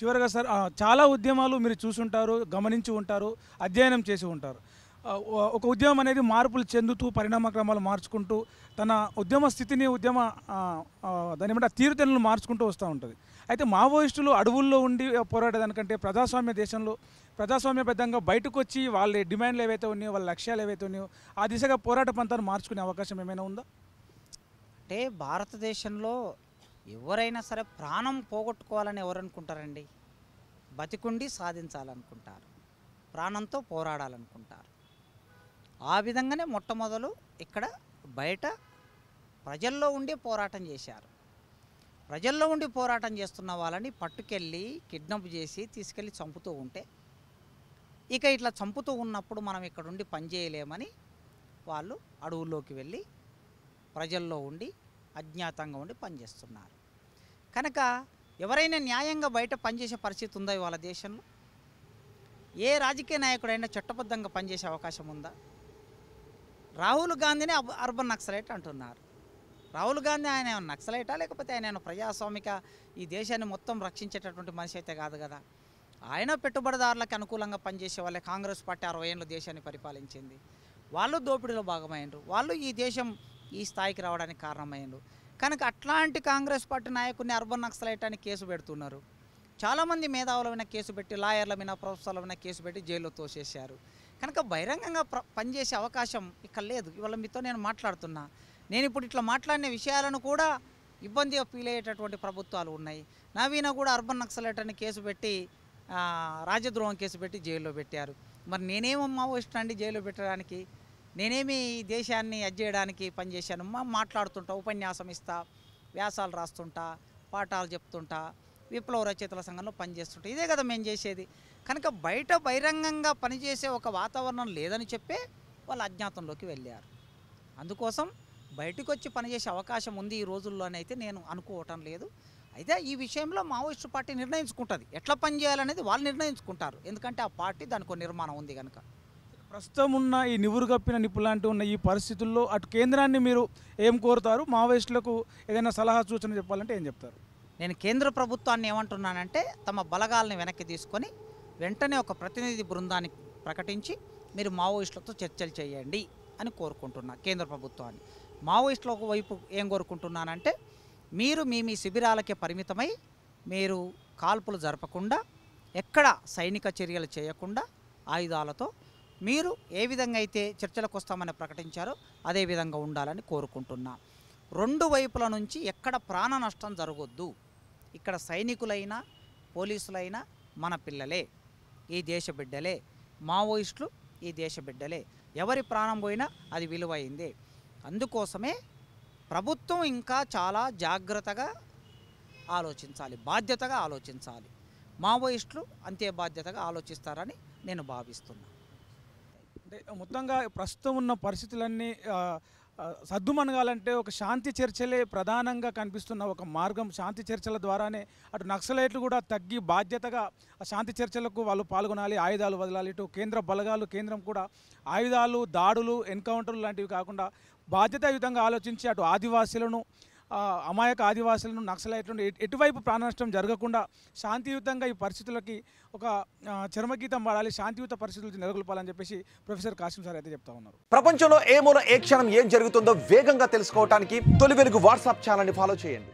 చివరగా సార్ చాలా ఉద్యమాలు మీరు చూసుంటారు, గమనించి ఉంటారు, అధ్యయనం చేసి ఉంటారు. ఒక ఉద్యమం అనేది మార్పులు చెందుతూ పరిణామ క్రమాలు మార్చుకుంటూ తన ఉద్యమ స్థితిని దాని ఏమంటే తీరుతెన్నులు మార్చుకుంటూ వస్తూ ఉంటుంది. అయితే మావోయిస్టులు అడవుల్లో ఉండి పోరాడేదానికంటే ప్రజాస్వామ్య దేశంలో ప్రజాస్వామ్యబద్ధంగా బయటకు వచ్చి వాళ్ళ డిమాండ్లు ఏవైతే ఉన్నాయో, వాళ్ళ లక్ష్యాలు ఏవైతే ఉన్నాయో ఆ దిశగా పోరాట పంతాన్ని మార్చుకునే అవకాశం ఏమైనా ఉందా? అంటే భారతదేశంలో ఎవరైనా సరే ప్రాణం పోగొట్టుకోవాలని ఎవరు అనుకుంటారండి? బతికుండి సాధించాలనుకుంటారు, ప్రాణంతో పోరాడాలనుకుంటారు. ఆ విధంగానే మొట్టమొదలు ఇక్కడ బయట ప్రజల్లో ఉండి పోరాటం చేశారు. ప్రజల్లో ఉండి పోరాటం చేస్తున్న వాళ్ళని పట్టుకెళ్ళి కిడ్నాప్ చేసి తీసుకెళ్ళి చంపుతూ ఉంటే, ఇక ఇట్లా చంపుతూ ఉన్నప్పుడు మనం ఇక్కడ ఉండి పనిచేయలేమని వాళ్ళు అడవుల్లోకి వెళ్ళి ప్రజల్లో ఉండి అజ్ఞాతంగా ఉండి పనిచేస్తున్నారు. కనుక ఎవరైనా న్యాయంగా బయట పనిచేసే పరిస్థితి ఉందా ఇవాళ దేశంలో? ఏ రాజకీయ నాయకుడైనా చట్టబద్ధంగా పనిచేసే అవకాశం ఉందా? రాహుల్ గాంధీని అర్బన్ నక్సలైట్ అంటున్నారు. రాహుల్ గాంధీ ఆయన నక్సలైటా, లేకపోతే ఆయన ప్రజాస్వామిక ఈ దేశాన్ని మొత్తం రక్షించేటటువంటి మనిషి అయితే కాదు కదా. ఆయన పెట్టుబడిదారులకు అనుకూలంగా పనిచేసే వాళ్ళే. కాంగ్రెస్ పార్టీ 60 ఏళ్ళు దేశాన్ని పరిపాలించింది. వాళ్ళు దోపిడీలో భాగమైనరు, వాళ్ళు ఈ దేశం ఈ స్థాయికి రావడానికి కారణమైనరు. కనుక అట్లాంటి కాంగ్రెస్ పార్టీ నాయకుడిని అర్బన్ నక్సలైట్ అని కేసు పెడుతున్నారు. చాలామంది మేధావుల మీద కేసు పెట్టి, లాయర్ల మీద, ప్రొఫెసర్ల మీద కేసు పెట్టి జైల్లో తోసేశారు. కనుక బహిరంగంగా పనిచేసే అవకాశం ఇక్కడ లేదు. ఇవాళ మీతో నేను మాట్లాడుతున్నా. నేను ఇప్పుడు ఇట్లా మాట్లాడిన విషయాలను కూడా ఇబ్బందిగా ఫీల్ అయ్యేటటువంటి ప్రభుత్వాలు ఉన్నాయి. నవీన కూడా అర్బన్ నక్సలైట్ అని కేసు పెట్టి, రాజద్రోహం కేసు పెట్టి జైల్లో పెట్టారు. మరి నేనేమో మావోయిస్ట్ అండి జైల్లో పెట్టడానికి? నేనేమి ఈ దేశాన్ని అజ్జేయడానికి పనిచేశాను? మాట్లాడుతుంటా, ఉపన్యాసం ఇస్తా, వ్యాసాలు రాస్తుంటా, పాఠాలు చెప్తుంటా, విప్లవ రచయితల సంఘంలో పనిచేస్తుంటా. ఇదే కదా మేము చేసేది. కనుక బయట బహిరంగంగా పనిచేసే ఒక వాతావరణం లేదని చెప్పే వాళ్ళు అజ్ఞాతంలోకి వెళ్ళారు. అందుకోసం బయటకు వచ్చి పనిచేసే అవకాశం ఉంది ఈ రోజుల్లోనైతే నేను అనుకోవటం లేదు. అయితే ఈ విషయంలో మావోయిస్టు పార్టీ నిర్ణయించుకుంటుంది, ఎట్లా పనిచేయాలనేది వాళ్ళు నిర్ణయించుకుంటారు. ఎందుకంటే ఆ పార్టీ దానికి నిర్మాణం ఉంది కనుక. ప్రస్తుతం ఉన్న ఈ నివురుగప్పిన నిప్పులాంటి ఉన్న ఈ పరిస్థితుల్లో అటు కేంద్రాన్ని మీరు ఏం కోరుతారు? మావోయిస్టులకు ఏదైనా సలహా సూచన చెప్పాలంటే ఏం చెప్తారు? నేను కేంద్ర ప్రభుత్వాన్ని ఏమంటున్నానంటే, తమ బలగాలను వెనక్కి తీసుకొని వెంటనే ఒక ప్రతినిధి బృందాన్ని ప్రకటించి మీరు మావోయిస్టులతో చర్చలు చేయండి అని కోరుకుంటున్నా కేంద్ర ప్రభుత్వాన్ని. మావోయిస్టుల వైపు ఏం కోరుకుంటున్నానంటే, మీరు మీ శిబిరాలకే పరిమితమై మీరు కాల్పులు జరపకుండా, ఎక్కడ సైనిక చర్యలు చేయకుండా ఆయుధాలతో మీరు ఏ విధంగా అయితే చర్చలకు వస్తామని ప్రకటించారో అదే విధంగా ఉండాలని కోరుకుంటున్నా. రెండు వైపుల నుంచి ఎక్కడ ప్రాణ నష్టం జరగొద్దు. ఇక్కడ సైనికులైనా పోలీసులైనా మన పిల్లలే, ఈ దేశ బిడ్డలే. మావోయిస్టులు ఈ దేశ బిడ్డలే. ఎవరి ప్రాణం పోయినా అది విలువైందే. అందుకోసమే ప్రభుత్వం ఇంకా చాలా జాగ్రత్తగా ఆలోచించాలి, బాధ్యతగా ఆలోచించాలి. మావోయిస్టులు అంతే బాధ్యతగా ఆలోచిస్తారని నేను భావిస్తున్నా. అంటే మొత్తంగా ప్రస్తుతం ఉన్న పరిస్థితులన్నీ సద్దుమణగాలంటే ఒక శాంతి చర్చలే ప్రధానంగా కనిపిస్తున్న ఒక మార్గం. శాంతి చర్చల ద్వారానే అటు నక్సలైట్లు కూడా తగ్గి బాధ్యతగా ఆ శాంతి చర్చలకు వాళ్ళు పాల్గొనాలి, ఆయుధాలు వదలాలి. ఇటు కేంద్ర బలగాలు, కేంద్రం కూడా ఆయుధాలు, దాడులు, ఎన్కౌంటర్లు లాంటివి కాకుండా బాధ్యతాయుతంగా ఆలోచించి అటు ఆదివాసీలను, అమాయక ఆదివాసులను, నక్సలైట్లను ఎటువైపు ప్రాణ నష్టం జరగకుండా శాంతియుతంగా ఈ పరిస్థితులకి ఒక చర్మగీతం వాడాలి, శాంతియుత పరిస్థితులు నెలకొల్పాలని చెప్పేసి ప్రొఫెసర్ కాసిం సార్ అయితే చెప్తా ఉన్నారు. ప్రపంచంలో ఏ మూల ఏ క్షణం ఏం జరుగుతుందో వేగంగా తెలుసుకోవడానికి తొలి వెలుగు వాట్సాప్ ఛానల్ని ఫాలో చేయండి.